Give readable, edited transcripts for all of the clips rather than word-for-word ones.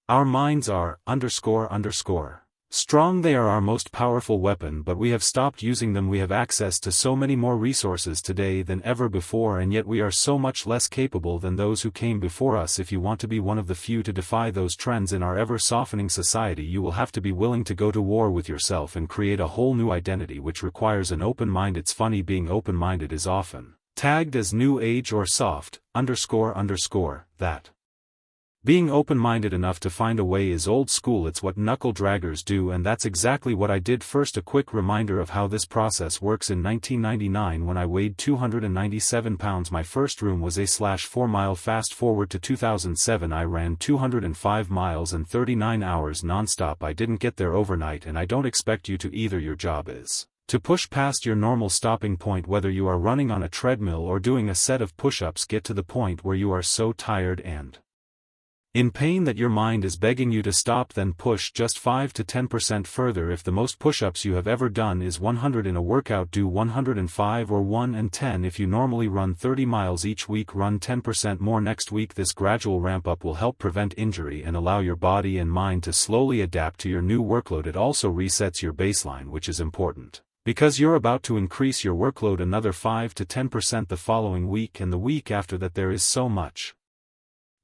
Our minds are __. Strong. They are our most powerful weapon, but we have stopped using them. We have access to so many more resources today than ever before, and yet we are so much less capable than those who came before us. If you want to be one of the few to defy those trends in our ever-softening society, you will have to be willing to go to war with yourself and create a whole new identity, which requires an open mind. It's funny, being open-minded is often tagged as new age or soft, __, that. Being open-minded enough to find a way is old school. It's what knuckle-draggers do, and that's exactly what I did. First, a quick reminder of how this process works. In 1999, when I weighed 297 pounds, my first room was a /4 mile. Fast forward to 2007, I ran 205 miles in 39 hours non-stop. I didn't get there overnight, and I don't expect you to either. Your job is to push past your normal stopping point. Whether you are running on a treadmill or doing a set of push-ups, get to the point where you are so tired and in pain that your mind is begging you to stop, then push just 5 to 10% further. If the most push-ups you have ever done is 100 in a workout, do 105 or 1 and 10. If you normally run 30 miles each week, run 10% more next week. This gradual ramp-up will help prevent injury and allow your body and mind to slowly adapt to your new workload. It also resets your baseline, which is important, because you're about to increase your workload another 5 to 10% the following week and the week after that. There is so much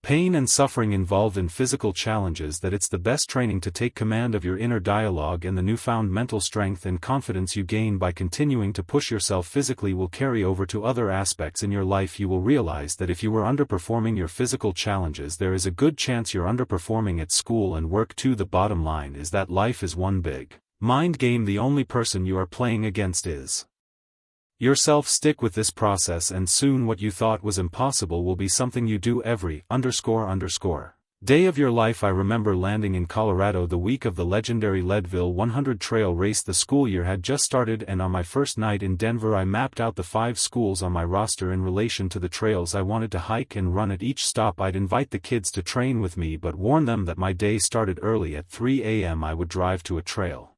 pain and suffering involved in physical challenges that it's the best training to take command of your inner dialogue, and the newfound mental strength and confidence you gain by continuing to push yourself physically will carry over to other aspects in your life. You will realize that if you were underperforming your physical challenges, there is a good chance you're underperforming at school and work too. The bottom line is that life is one big mind game. The only person you are playing against is yourself. Stick with this process, and soon what you thought was impossible will be something you do every __. day of your life. I remember landing in Colorado the week of the legendary Leadville 100 trail race. The school year had just started, and on my first night in Denver I mapped out the 5 schools on my roster in relation to the trails I wanted to hike and run. At each stop I'd invite the kids to train with me, but warn them that my day started early. At 3 a.m. I would drive to a trail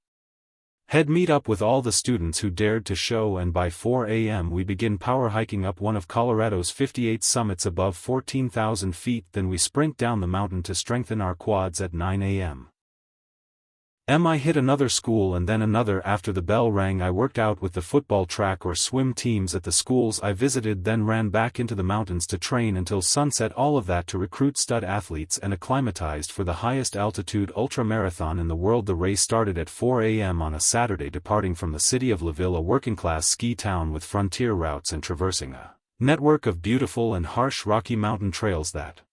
head meet up with all the students who dared to show, and by 4 a.m. we begin power hiking up one of Colorado's 58 summits above 14,000 feet. Then we sprint down the mountain to strengthen our quads. At 9 a.m. I hit another school and then another. After the bell rang, I worked out with the football track or swim teams at the schools I visited, then ran back into the mountains to train until sunset. All of that to recruit stud athletes and acclimatized for the highest altitude ultramarathon in the world. The race started at 4 a.m. on a Saturday, departing from the city of Leadville, a working-class ski town with frontier routes and traversing a network of beautiful and harsh rocky mountain trails that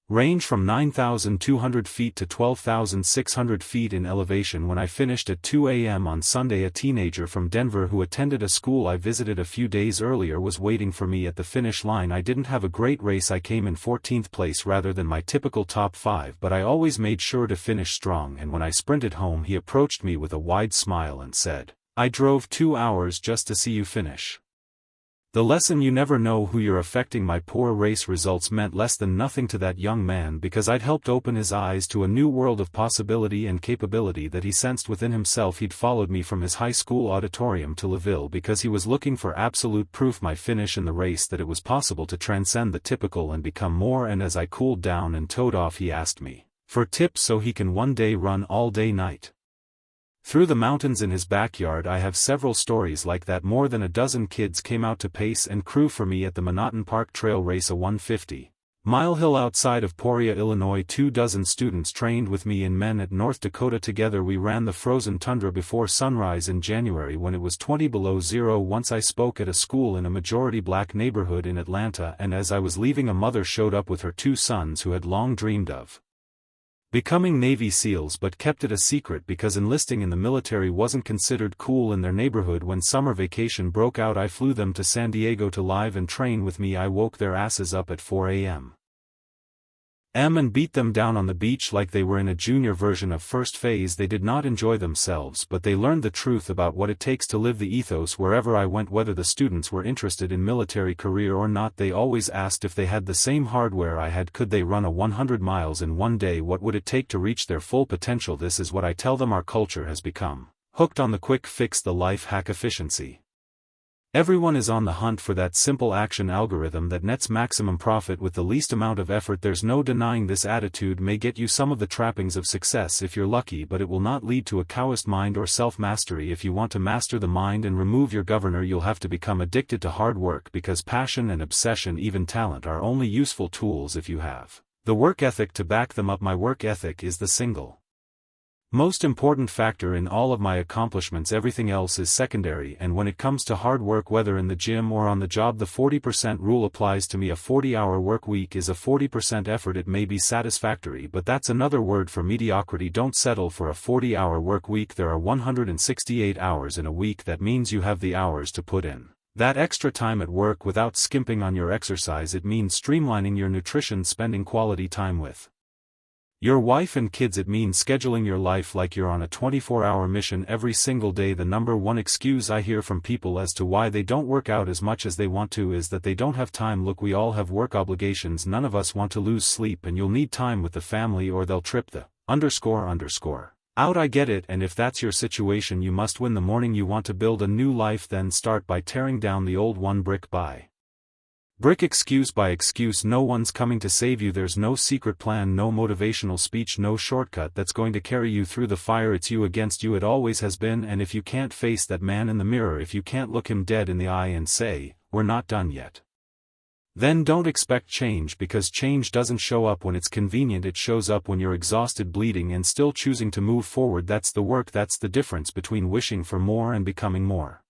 range from 9,200 feet to 12,600 feet in elevation. When I finished at 2 a.m. on Sunday, a teenager from Denver who attended a school I visited a few days earlier was waiting for me at the finish line. I didn't have a great race. I came in 14th place rather than my typical top 5, but I always made sure to finish strong, and when I sprinted home he approached me with a wide smile and said, "I drove 2 hours just to see you finish." The lesson: you never know who you're affecting. My poor race results meant less than nothing to that young man because I'd helped open his eyes to a new world of possibility and capability that he sensed within himself. He'd followed me from his high school auditorium to Leadville because he was looking for absolute proof, my finish in the race, that it was possible to transcend the typical and become more. And as I cooled down and towed off, he asked me for tips so he can one day run all day night through the mountains in his backyard. I have several stories like that. More than a dozen kids came out to pace and crew for me at the Monoton Park Trail race, a 150-mile hill outside of Peoria, Illinois. 24 students trained with me in men at North Dakota. Together we ran the frozen tundra before sunrise in January when it was 20 below zero. Once I spoke at a school in a majority black neighborhood in Atlanta, and as I was leaving, a mother showed up with her 2 sons who had long dreamed of becoming Navy SEALs but kept it a secret because enlisting in the military wasn't considered cool in their neighborhood. When summer vacation broke out, I flew them to San Diego to live and train with me. I woke their asses up at 4 a.m. and beat them down on the beach like they were in a junior version of First Phase. They did not enjoy themselves, but they learned the truth about what it takes to live the ethos wherever I went. Whether the students were interested in military career or not, they always asked if they had the same hardware I had. Could they run a 100 miles in one day? What would it take to reach their full potential? This is what I tell them. Our culture has become hooked on the quick fix, the life hack, efficiency. Everyone is on the hunt for that simple action algorithm that nets maximum profit with the least amount of effort. There's no denying this attitude may get you some of the trappings of success if you're lucky, but it will not lead to a calloused mind or self-mastery. If you want to master the mind and remove your governor, you'll have to become addicted to hard work, because passion and obsession, even talent, are only useful tools if you have the work ethic to back them up. My work ethic is the single most important factor in all of my accomplishments. Everything else is secondary, and when it comes to hard work, whether in the gym or on the job, the 40% rule applies to me. A 40-hour work week is a 40% effort. It may be satisfactory, but that's another word for mediocrity. Don't settle for a 40-hour work week. There are 168 hours in a week. That means you have the hours to put in that extra time at work without skimping on your exercise. It means streamlining your nutrition, spending quality time with your wife and kids. It means scheduling your life like you're on a 24-hour mission every single day. The number one excuse I hear from people as to why they don't work out as much as they want to is that they don't have time. Look, we all have work obligations. None of us want to lose sleep, and you'll need time with the family or they'll trip the __ out. I get it, and if that's your situation, you must win the morning. You want to build a new life, then start by tearing down the old one brick by brick, excuse by excuse. No one's coming to save you. There's no secret plan, no motivational speech, no shortcut that's going to carry you through the fire. It's you against you. It always has been, and if you can't face that man in the mirror, if you can't look him dead in the eye and say, "We're not done yet," then don't expect change, because change doesn't show up when it's convenient. It shows up when you're exhausted, bleeding, and still choosing to move forward. That's the work. That's the difference between wishing for more and becoming more.